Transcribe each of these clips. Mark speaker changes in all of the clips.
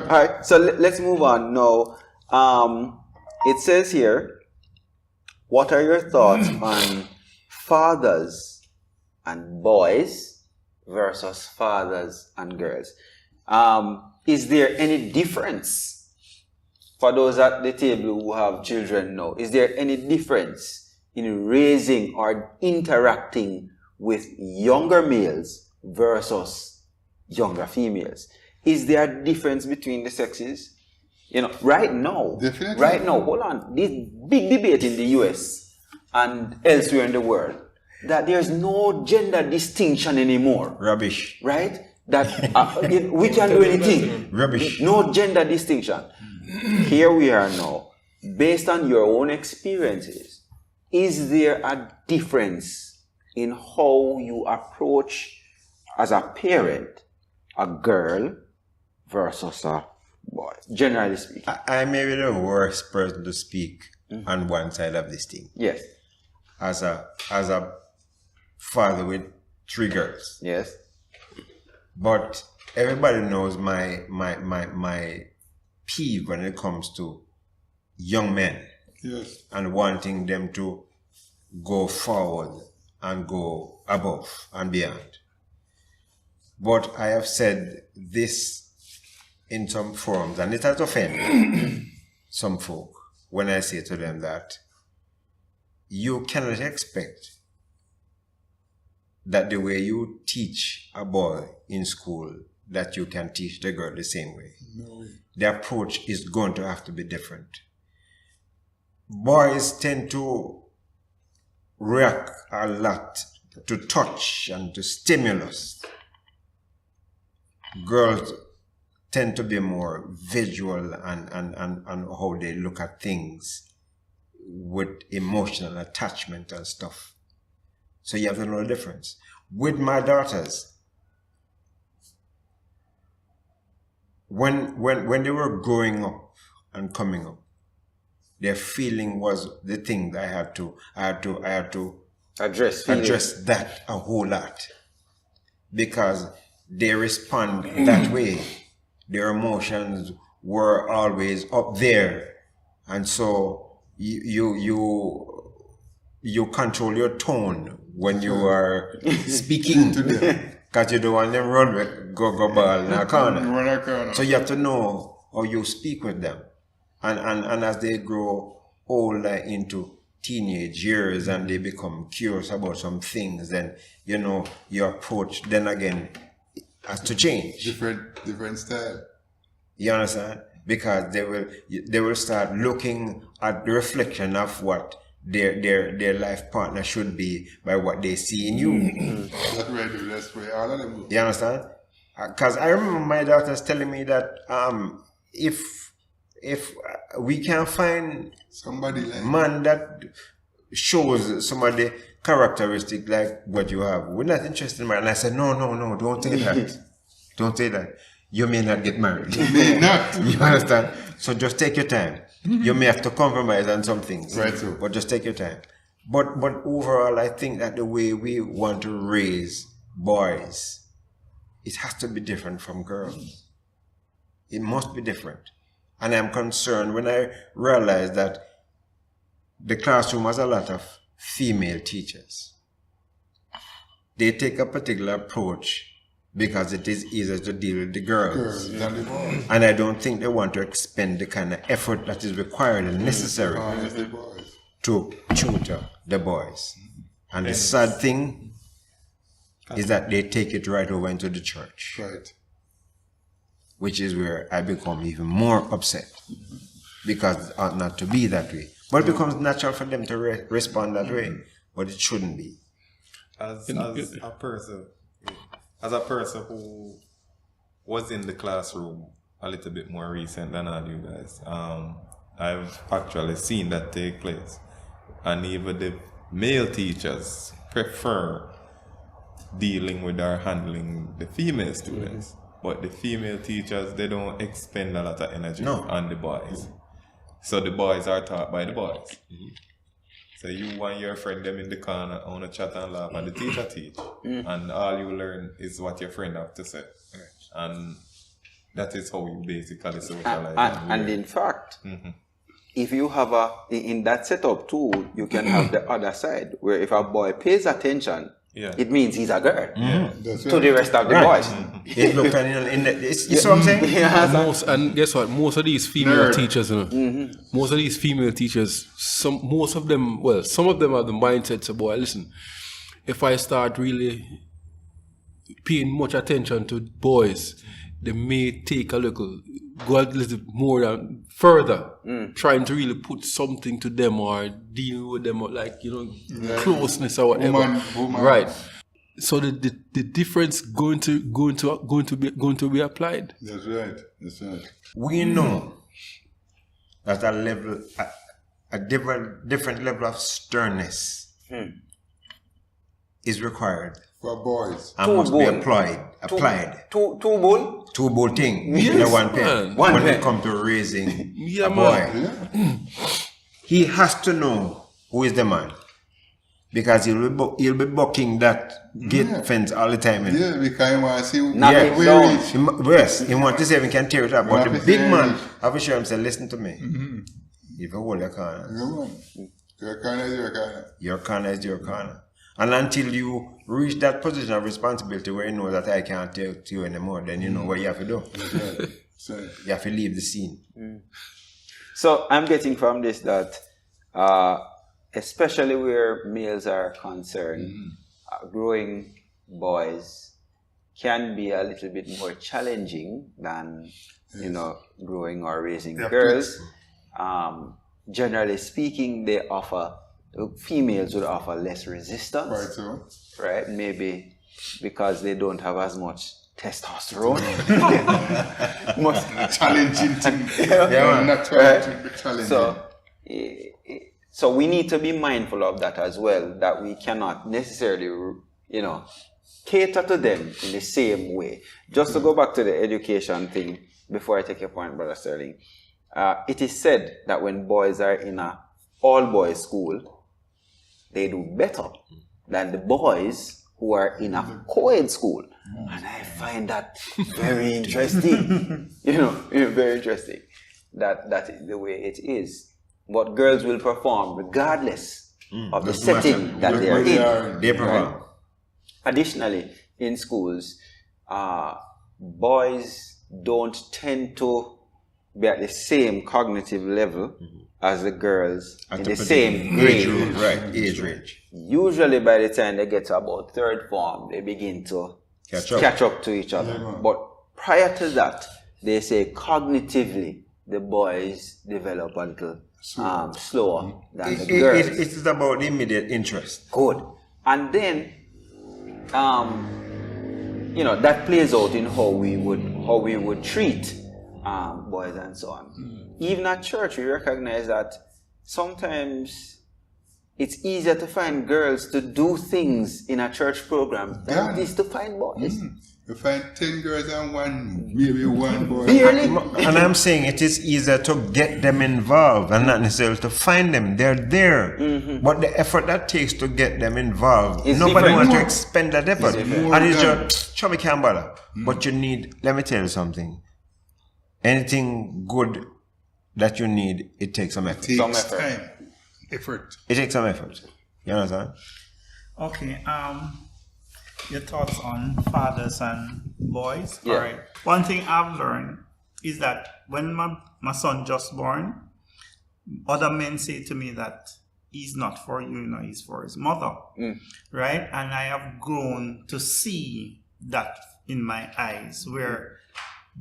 Speaker 1: right, so let's move on now. It says here, what are your thoughts on fathers and boys versus fathers and girls? Is there any difference for those at the table who have children now? Is there any difference in raising or interacting with younger males versus younger females? Is there a difference between the sexes? You know, right now, hold on, this big debate in the US and elsewhere in the world that there's no gender distinction anymore.
Speaker 2: Rubbish.
Speaker 1: Right? That we can do anything.
Speaker 2: Rubbish.
Speaker 1: No gender distinction. Here we are now. Based on your own experiences, is there a difference in how you approach as a parent a girl versus a boy, generally speaking?
Speaker 2: I may be the worst person to speak on one side of this thing.
Speaker 1: Yes.
Speaker 2: As a father with 3 girls.
Speaker 1: Yes.
Speaker 2: But everybody knows my peeve when it comes to young men.
Speaker 3: Yes.
Speaker 2: And wanting them to go forward and go above and beyond. But I have said this in some forums, and it has offended some folk when I say to them that you cannot expect that the way you teach a boy in school, that you can teach the girl the same way.
Speaker 3: No way.
Speaker 2: The approach is going to have to be different. Boys tend to react a lot to touch and to stimulus. Girls tend to be more visual and how they look at things with emotional attachment and stuff. So you have to know the difference. With my daughters, when they were growing up and coming up, their feeling was the thing that I had to
Speaker 1: Address
Speaker 2: that a whole lot, because they respond that way. Their emotions were always up there, and so you control your tone when you are speaking to them, because you don't want them run with go ball in a corner. So you have to know how you speak with them, and as they grow older into teenage years and they become curious about some things, then your approach then again has to change.
Speaker 3: Different style.
Speaker 2: You understand? Because they will start looking at the reflection of what their life partner should be by what they see in you.
Speaker 3: That's where all of them go.
Speaker 2: You understand? Because I remember my daughters telling me that if we can find
Speaker 3: somebody like
Speaker 2: man that shows some of the characteristic like what you have, we're not interested in marriage. And I said, no, don't say that. Don't say that. You may not get married.
Speaker 3: You may not.
Speaker 2: You understand? So just take your time. You may have to compromise on some things.
Speaker 3: Right, so.
Speaker 2: But just take your time. But overall, I think that the way we want to raise boys, it has to be different from girls. It must be different. And I'm concerned when I realize that the classroom has a lot of female teachers. They take a particular approach because it is easier to deal with the girls. And I don't think they want to expend the kind of effort that is required and necessary to tutor the boys. And the sad thing is that they take it right over into the church.
Speaker 3: Right.
Speaker 2: Which is where I become even more upset, because it ought not to be that way. But it becomes natural for them to respond that way, but it shouldn't be.
Speaker 4: As a person who was in the classroom a little bit more recent than all you guys, I've actually seen that take place. And even the male teachers prefer dealing with or handling the female students. But the female teachers, they don't expend a lot of energy on the boys. So the boys are taught by the boys. So you and your friend them in the corner on a chat and laugh, and the teacher teach. And all you learn is what your friend have to say. And That is how you basically socialize.
Speaker 1: And in fact, if you have in that setup too, you can have the other side where if a boy pays attention, it means he's a girl to the rest of the boys.
Speaker 2: It's looking you see what I'm saying?
Speaker 5: And guess what? Most of these female teachers, most of these female teachers, some of them have the mindset, so boy, listen, if I start really paying much attention to boys, they may take go a little more than further, trying to really put something to them or deal with them, or like, closeness or whatever.
Speaker 3: Woman.
Speaker 5: Right. So the difference going to be applied.
Speaker 3: That's right.
Speaker 2: We know that a different level of sternness is required
Speaker 3: For boys.
Speaker 2: and must be applied.
Speaker 1: Two bull.
Speaker 2: Two bull thing
Speaker 5: Yes,
Speaker 2: in a one pen.
Speaker 5: man.
Speaker 1: One
Speaker 2: When
Speaker 1: pen.
Speaker 2: it comes to raising
Speaker 5: Yeah,
Speaker 2: a
Speaker 5: man.
Speaker 2: boy, he has to know who is the man, because he'll be bucking that gate fence all the time.
Speaker 3: Yeah, because I want to see
Speaker 1: Knock
Speaker 2: Yeah,
Speaker 1: it
Speaker 3: where
Speaker 1: down.
Speaker 3: is.
Speaker 2: Yes, he wants to say he can tear it up, but the
Speaker 3: Rapid
Speaker 2: big
Speaker 3: fire.
Speaker 2: man have to show him, say, listen to me. If you hold your corner,
Speaker 3: Come on. Your corner is your corner.
Speaker 2: your corner is your corner. And until you reach that position of responsibility where you know that I can't tell to you anymore, then you know what you have to do.
Speaker 3: That's right. So,
Speaker 2: You have to leave the scene.
Speaker 1: So I'm getting from this that, especially where males are concerned, growing boys can be a little bit more challenging than growing or raising girls. Generally speaking, females would offer less resistance,
Speaker 3: right, so.
Speaker 1: right? Maybe because they don't have as much testosterone.
Speaker 3: Challenging thing.
Speaker 2: Yeah,
Speaker 3: Not challenging, but challenging.
Speaker 1: So we need to be mindful of that as well, that we cannot necessarily, cater to them in the same way. Just to go back to the education thing, before I take your point, Brother Sterling, it is said that when boys are in a all-boys school, they do better than the boys who are in a co-ed school. And I find that very interesting. Very interesting. That is the way it is. But girls will perform regardless of the
Speaker 2: Doesn't
Speaker 1: setting
Speaker 2: matter.
Speaker 1: that they are in.
Speaker 2: They perform.
Speaker 1: Additionally, in schools, boys don't tend to be at the same cognitive level as the girls in the same grade.
Speaker 2: Age range.
Speaker 1: Usually by the time they get to about third form, they begin to catch up to each other.
Speaker 3: Yeah.
Speaker 1: But prior to that, they say cognitively, the boys develop a little slower than the girls.
Speaker 2: It is about the immediate interest.
Speaker 1: Good. And then, that plays out in how we would treat boys and so on. Even at church, we recognize that sometimes it's easier to find girls to do things in a church program than it is to find boys.
Speaker 3: You find 10 girls and maybe one boy.
Speaker 1: Really?
Speaker 2: And I'm saying it is easier to get them involved and not necessarily to find them. They're there. But the effort that takes to get them involved,
Speaker 1: It's
Speaker 2: nobody
Speaker 1: different.
Speaker 2: wants to expend that effort.
Speaker 3: different.
Speaker 2: And it's just, chubby can't bother. But you need, let me tell you something. Anything good that you need, it takes some effort.
Speaker 3: Takes
Speaker 1: Some effort.
Speaker 3: time. Effort.
Speaker 2: It takes some effort. You understand?
Speaker 6: Okay, your thoughts on fathers and boys?
Speaker 1: Yeah.
Speaker 6: All right. One thing I've learned is that when my son just born, other men say to me that he's not for you, he's for his mother. Right? And I have grown to see that in my eyes, where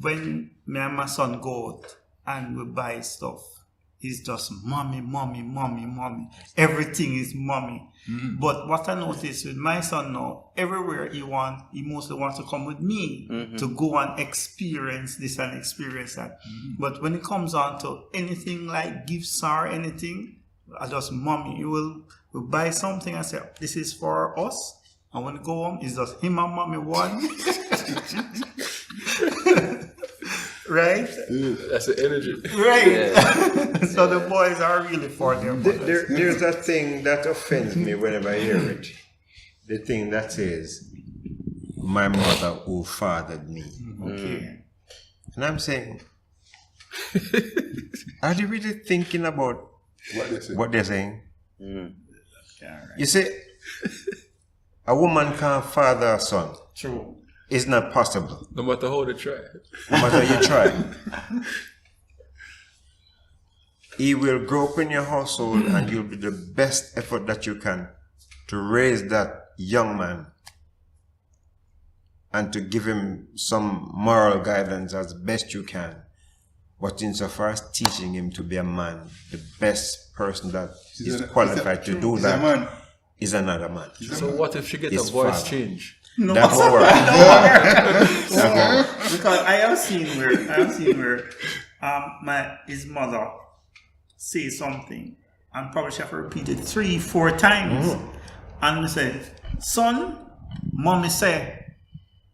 Speaker 6: when me and my son go out and we buy stuff, it's just mommy, mommy, mommy, mommy. Everything is mommy. But what I notice with my son now, everywhere he mostly wants to come with me to go and experience this and experience that. But when it comes on to anything like gifts or anything, I just mommy. We'll buy something and say, this is for us. And when we go home, it's just him and mommy one. Right?
Speaker 5: That's the energy.
Speaker 6: Right. So the boys are really for their mothers.
Speaker 2: There's a thing that offends me whenever I hear it. The thing that says, my mother who fathered me.
Speaker 6: Okay.
Speaker 2: And I'm saying, are they really thinking about what they're saying? You see, a woman can't father a son.
Speaker 6: True.
Speaker 2: It's not possible.
Speaker 5: No matter how they try.
Speaker 2: No matter how you try. He will grow up in your household and you'll be the best effort that you can to raise that young man and to give him some moral guidance as best you can. But insofar as teaching him to be a man, the best person that is qualified to do that is another man.
Speaker 5: So what if she gets
Speaker 2: His
Speaker 5: a voice
Speaker 2: father.
Speaker 5: change?
Speaker 6: No.
Speaker 2: That won't work. That won't work.
Speaker 6: Because I have seen where his mother say something and probably she have to repeat it 3-4 times. And we say, son, mommy say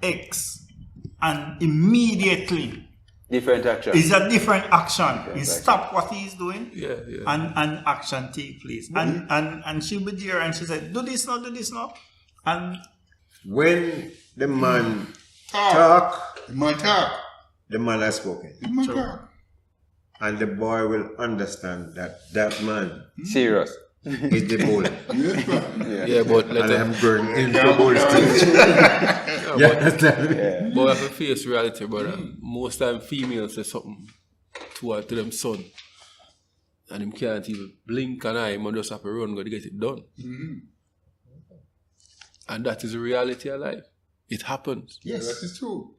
Speaker 6: X, and immediately
Speaker 1: Different action.
Speaker 6: it's a different action. He stop what he's doing.
Speaker 5: Yeah.
Speaker 6: And action take place. And she'll be there and she said, do this now. And
Speaker 2: When the man talk,
Speaker 3: The man talk.
Speaker 2: the man has spoken.
Speaker 3: The man talk.
Speaker 2: And the boy will understand that that man
Speaker 1: Serious.
Speaker 2: is the bull.
Speaker 3: Yes, man.
Speaker 5: Yeah, but
Speaker 2: And
Speaker 5: let
Speaker 2: I'm
Speaker 5: them,
Speaker 2: going into the bull stage. You understand?
Speaker 5: but we have to face reality, brother. Most time females say something to them son. And him can't even blink an eye, man just have to run, go to get it done. And that is the reality of life. It happens.
Speaker 3: That is true.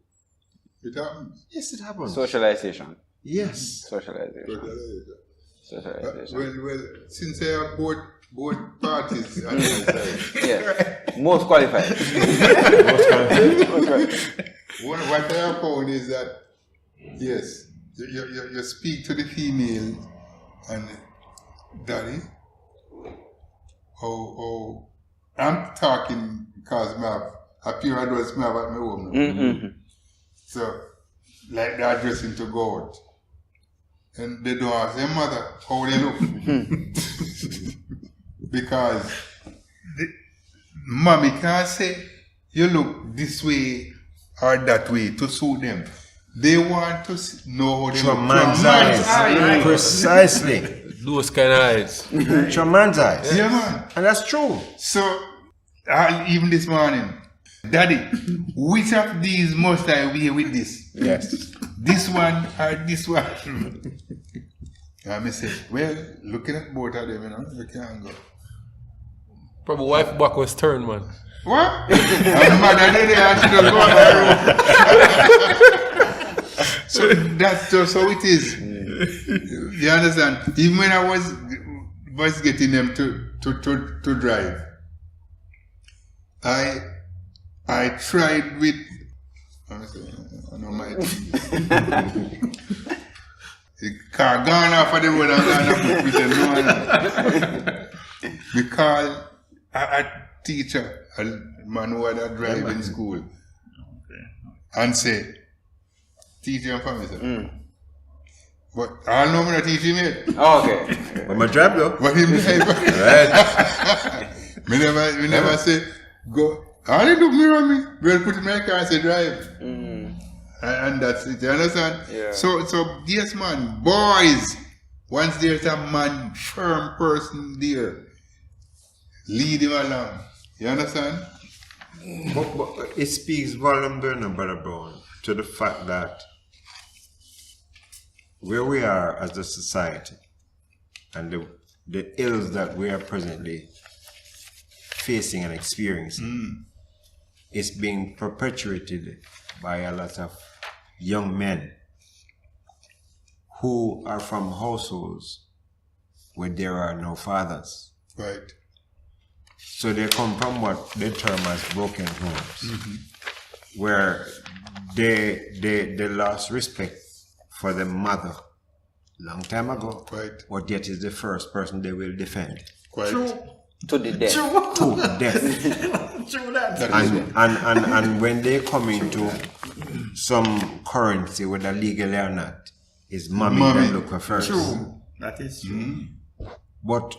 Speaker 3: It happens.
Speaker 2: Yes, it happens.
Speaker 1: Socialization.
Speaker 2: Yes.
Speaker 1: Socialization. Socialization.
Speaker 3: Well, since I have both parties on my side,
Speaker 1: Yeah. Most qualified.
Speaker 3: what I have found is that, yes, you speak to the female and daddy, oh, I'm talking because I have a few adults I have at my home now. So, like they're dressing to go out. And they don't ask their mother how they look. Because mommy can't say, you look this way or that way to suit them. They want to know how they
Speaker 2: Through a
Speaker 3: look.
Speaker 2: man's
Speaker 3: Through a man's
Speaker 2: eyes.
Speaker 3: eye.
Speaker 2: Precisely.
Speaker 5: Those kind of eyes.
Speaker 2: Through a man's eyes.
Speaker 3: Yeah, man.
Speaker 2: And that's true.
Speaker 3: So, even this morning, Daddy, which of these must I wear with this?
Speaker 2: Yes.
Speaker 3: This one or this one? And I said, well, looking at both of them, you can't go.
Speaker 2: Probably
Speaker 5: Wife back was turned, man.
Speaker 3: What? And mother did it and she just go on her room. So that's just how it is. You understand? Even when I was getting them to drive, I tried with I know my the car gone off of the road and gone off with them. Because a teacher, a man who had a driving school, and say, teach him for me, sir. But I know I'm not teaching it.
Speaker 1: Okay.
Speaker 2: But my drive though.
Speaker 3: But him drive.
Speaker 2: Right.
Speaker 3: We never say, go. I didn't look mirror me. We'll put in my car and say drive. And that's it. You understand?
Speaker 1: Yeah.
Speaker 3: So yes, man, boys, once there's a man, firm person there, lead him along. You understand?
Speaker 2: But it speaks volume, Brother Brown, to the fact that where we are as a society and the ills that we are presently facing and experiencing is being perpetuated by a lot of young men who are from households where there are no fathers.
Speaker 3: Right.
Speaker 2: So they come from what they term as broken homes, where they lost respect for the mother long time ago.
Speaker 3: Right.
Speaker 2: But yet is the first person they will defend.
Speaker 3: Quite.
Speaker 1: To the death.
Speaker 2: To death.
Speaker 6: True that.
Speaker 2: And when they come into some currency, whether legally or not, is mommy that look for first.
Speaker 6: True. That is true.
Speaker 2: But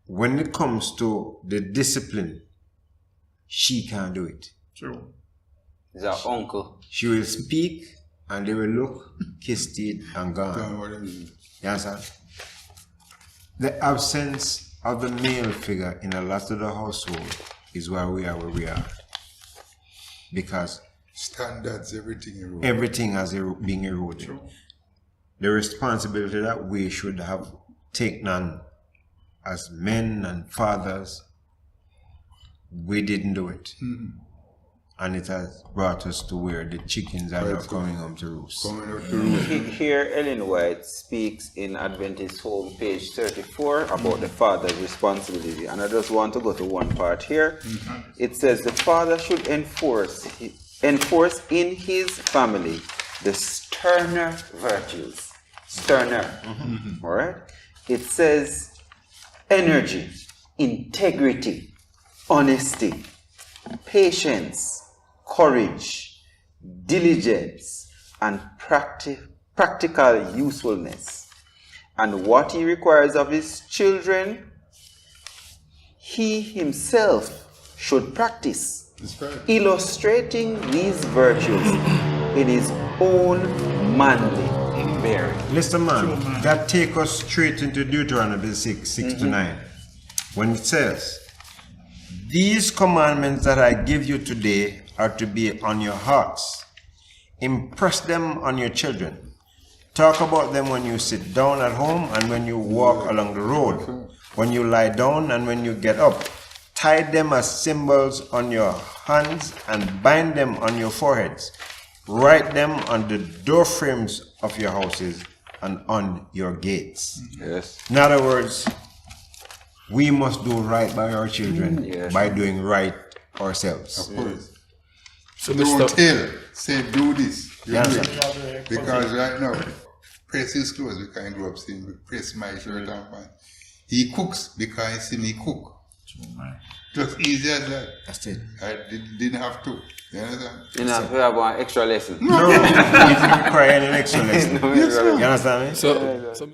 Speaker 2: when it comes to the discipline, she can't do it.
Speaker 6: True.
Speaker 1: Is our uncle.
Speaker 2: She will speak and they will look, kiss teeth, and gone.
Speaker 3: What them do.
Speaker 2: You understand? The absence of the male figure in a lot of the household is why we are where we are. Because
Speaker 3: Standards, everything.
Speaker 2: everything has been eroded. The responsibility that we should have taken on as men and fathers, we didn't do it. And it has brought us to where the chickens are now coming home to roost.
Speaker 3: Coming out to room.
Speaker 1: Here, Ellen White speaks in Adventist Home, page 34, about the father's responsibility. And I just want to go to one part here. It says the father should enforce in his family the sterner virtues. Sterner. All right? It says energy, integrity, honesty, patience, courage, diligence, and practical usefulness. And what he requires of his children, he himself should practice,
Speaker 3: That's right.
Speaker 1: illustrating these virtues in his own manly bearing.
Speaker 2: Listen, man, that take us straight into Deuteronomy 6 to 9. When it says, these commandments that I give you today are to be on your hearts. Impress them on your children. Talk about them when you sit down at home and when you walk along the road, when you lie down and when you get up. Tie them as symbols on your hands and bind them on your foreheads. Write them on the door frames of your houses and on your gates.
Speaker 1: Yes.
Speaker 2: In other words, we must do right by our children
Speaker 1: Yes.
Speaker 2: by doing right ourselves.
Speaker 3: Of course.
Speaker 5: So
Speaker 3: Don't
Speaker 5: Mr.
Speaker 3: tell. Say, do this. You
Speaker 2: Yeah,
Speaker 3: do
Speaker 2: sir.
Speaker 3: it. Because right now, press his clothes because I grew up seeing me press my shirt and pants. He cooks because I see me cook. Just easy as that.
Speaker 2: That's it.
Speaker 3: I didn't have to. You understand?
Speaker 1: You know, we have one extra lesson.
Speaker 2: No, it didn't require any extra lesson.
Speaker 1: No extra lesson.
Speaker 2: You understand me?
Speaker 5: So